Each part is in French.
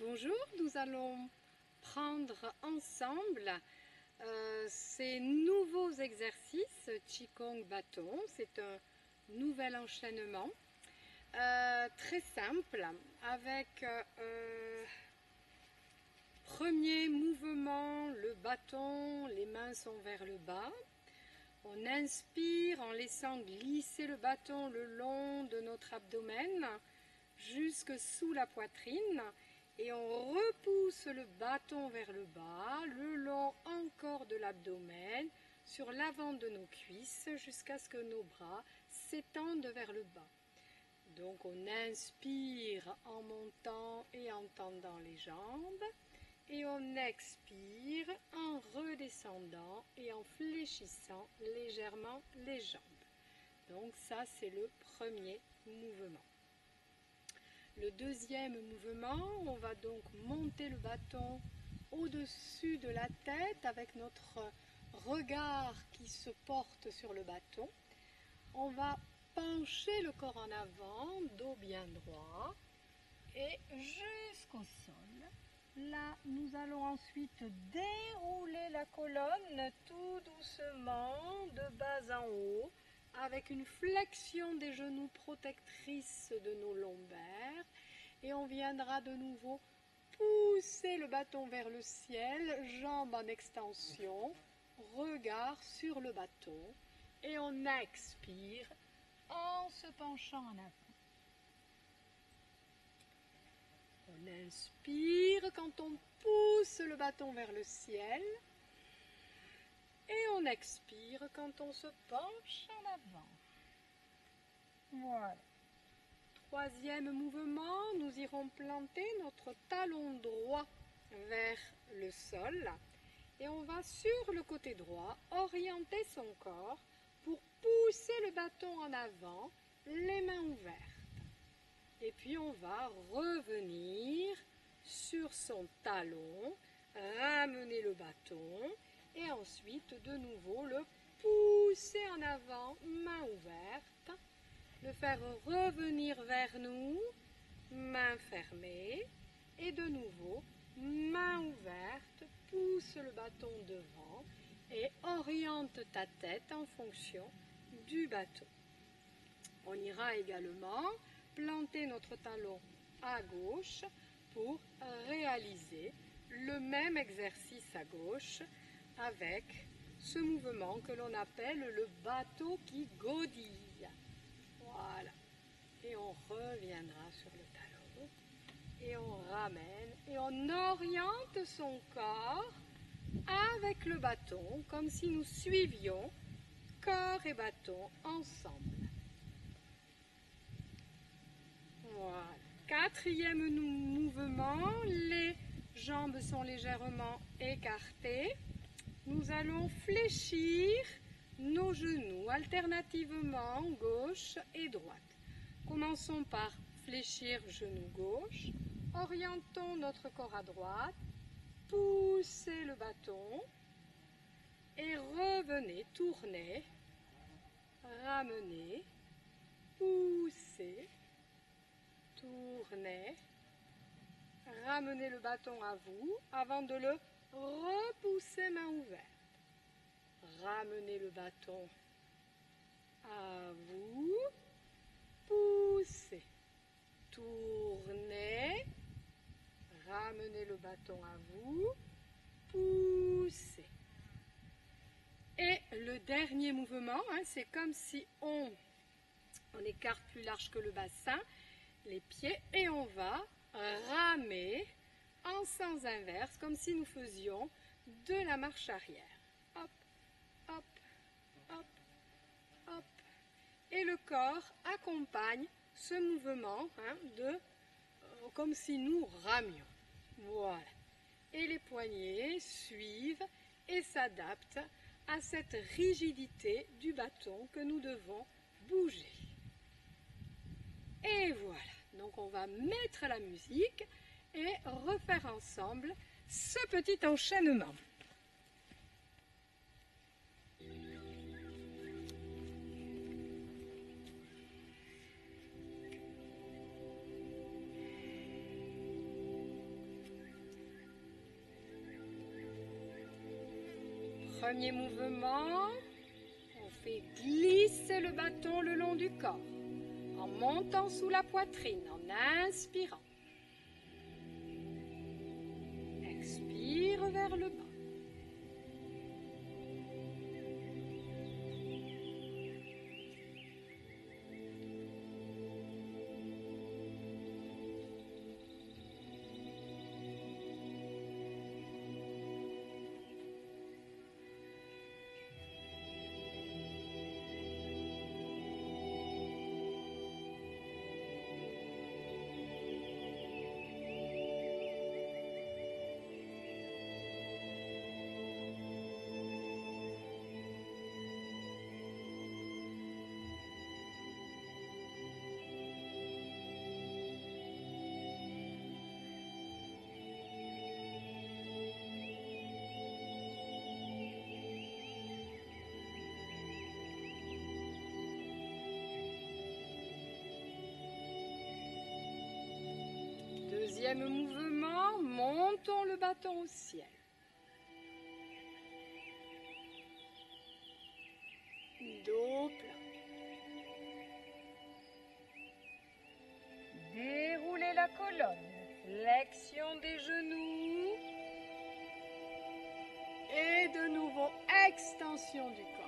Bonjour, nous allons prendre ensemble ces nouveaux exercices Qigong bâton. C'est un nouvel enchaînement très simple avec premier mouvement, le bâton, les mains sont vers le bas. On inspire en laissant glisser le bâton le long de notre abdomen jusque sous la poitrine et on repousse le bâton vers le bas, le long encore de l'abdomen, sur l'avant de nos cuisses jusqu'à ce que nos bras s'étendent vers le bas. Donc on inspire en montant et en tendant les jambes et on expire en redescendant et en fléchissant légèrement les jambes. Donc ça c'est le premier mouvement. Le deuxième mouvement, on va donc monter le bâton au-dessus de la tête avec notre regard qui se porte sur le bâton. On va pencher le corps en avant, dos bien droit et jusqu'au sol. Là, nous allons ensuite dérouler la colonne tout doucement de bas en haut avec une flexion des genoux protectrice de nos lombaires et on viendra de nouveau pousser le bâton vers le ciel, jambes en extension, regard sur le bâton et on expire en se penchant en avant. On inspire quand on pousse le bâton vers le ciel et on expire quand on se penche en avant. Voilà. Troisième mouvement, nous irons planter notre talon droit vers le sol et on va sur le côté droit orienter son corps pour pousser le bâton en avant, les mains ouvertes. Et puis on va revenir sur son talon, ramener le bâton et ensuite de nouveau le pousser en avant, main ouverte, le faire revenir vers nous, main fermée et de nouveau main ouverte, pousse le bâton devant et oriente ta tête en fonction du bâton. On ira également planter notre talon à gauche pour réaliser le même exercice à gauche avec ce mouvement que l'on appelle le bateau qui godille. Voilà. Et on reviendra sur le talon et on ramène et on oriente son corps avec le bâton comme si nous suivions corps et bâton ensemble. Voilà. Quatrième mouvement, les jambes sont légèrement écartées. Nous allons fléchir nos genoux alternativement gauche et droite. Commençons par fléchir genou gauche. Orientons notre corps à droite. Poussez le bâton et revenez, tournez, ramenez, poussez. Tournez, ramenez le bâton à vous avant de le repousser main ouverte. Ramenez le bâton à vous, poussez, tournez, ramenez le bâton à vous, poussez. Et le dernier mouvement, c'est comme si on écarte plus large que le bassin, les pieds et on va ramer en sens inverse comme si nous faisions de la marche arrière. Hop, hop, hop, hop. Et le corps accompagne ce mouvement comme si nous ramions. Voilà. Et les poignets suivent et s'adaptent à cette rigidité du bâton que nous devons bouger. Et voilà, donc on va mettre la musique et refaire ensemble ce petit enchaînement. Premier mouvement, on fait glisser le bâton le long du corps, en montant sous la poitrine, en inspirant. Expire vers le bas. Deuxième mouvement, montons le bâton au ciel. Dos plat. Déroulez la colonne, flexion des genoux et de nouveau extension du corps.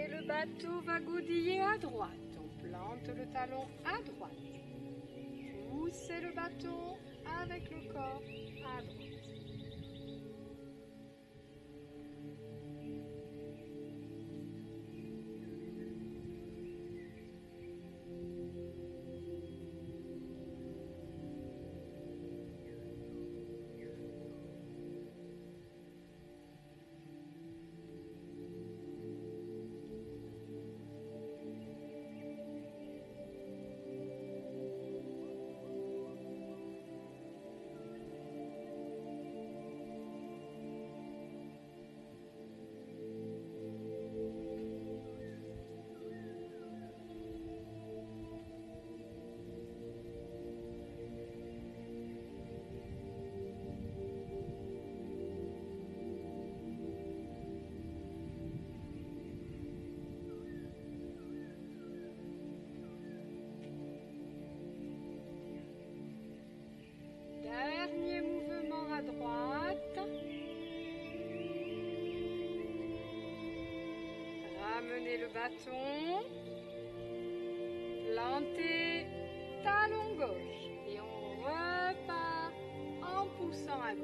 Le bateau va godiller à droite. On plante le talon à droite. Poussez le bateau avec le corps à droite. Dernier mouvement à droite. Ramenez le bâton. Plantez talon gauche. Et on repart en poussant à gauche.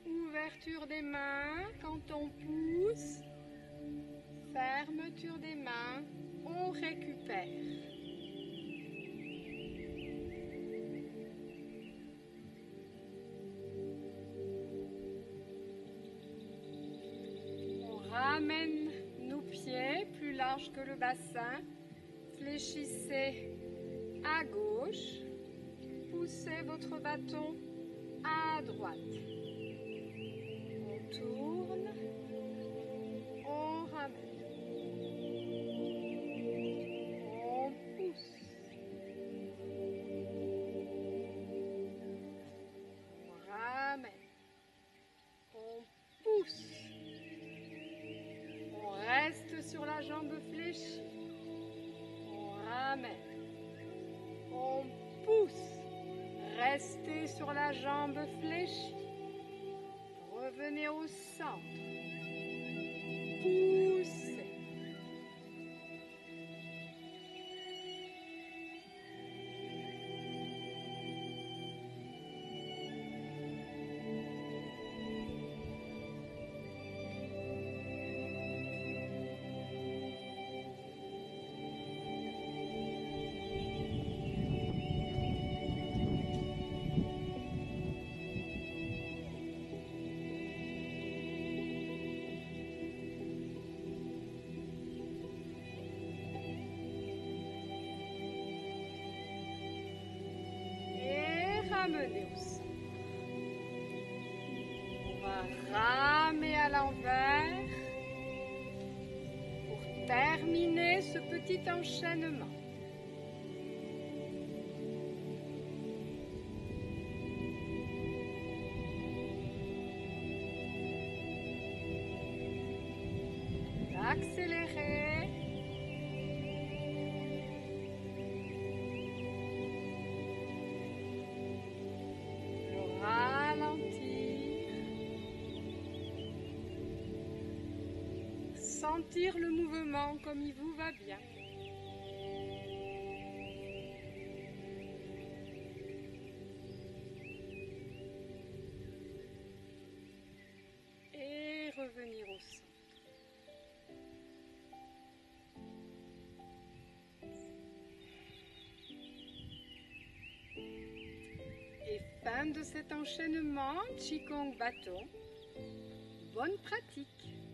Ouverture des mains quand on pousse, fermeture des mains, on récupère. On ramène nos pieds plus larges que le bassin, fléchissez à gauche, poussez votre bâton à droite. Tourne, on ramène. la jambe fléchie. On ramène. On pousse. Restez sur la jambe fléchie. Revenez au centre. Poussez. Ramener au centre. On va ramer à l'envers pour terminer ce petit enchaînement. Accélérer. Sentir le mouvement comme il vous va bien. Et revenir au centre. Et fin de cet enchaînement Qigong bâton. Bonne pratique!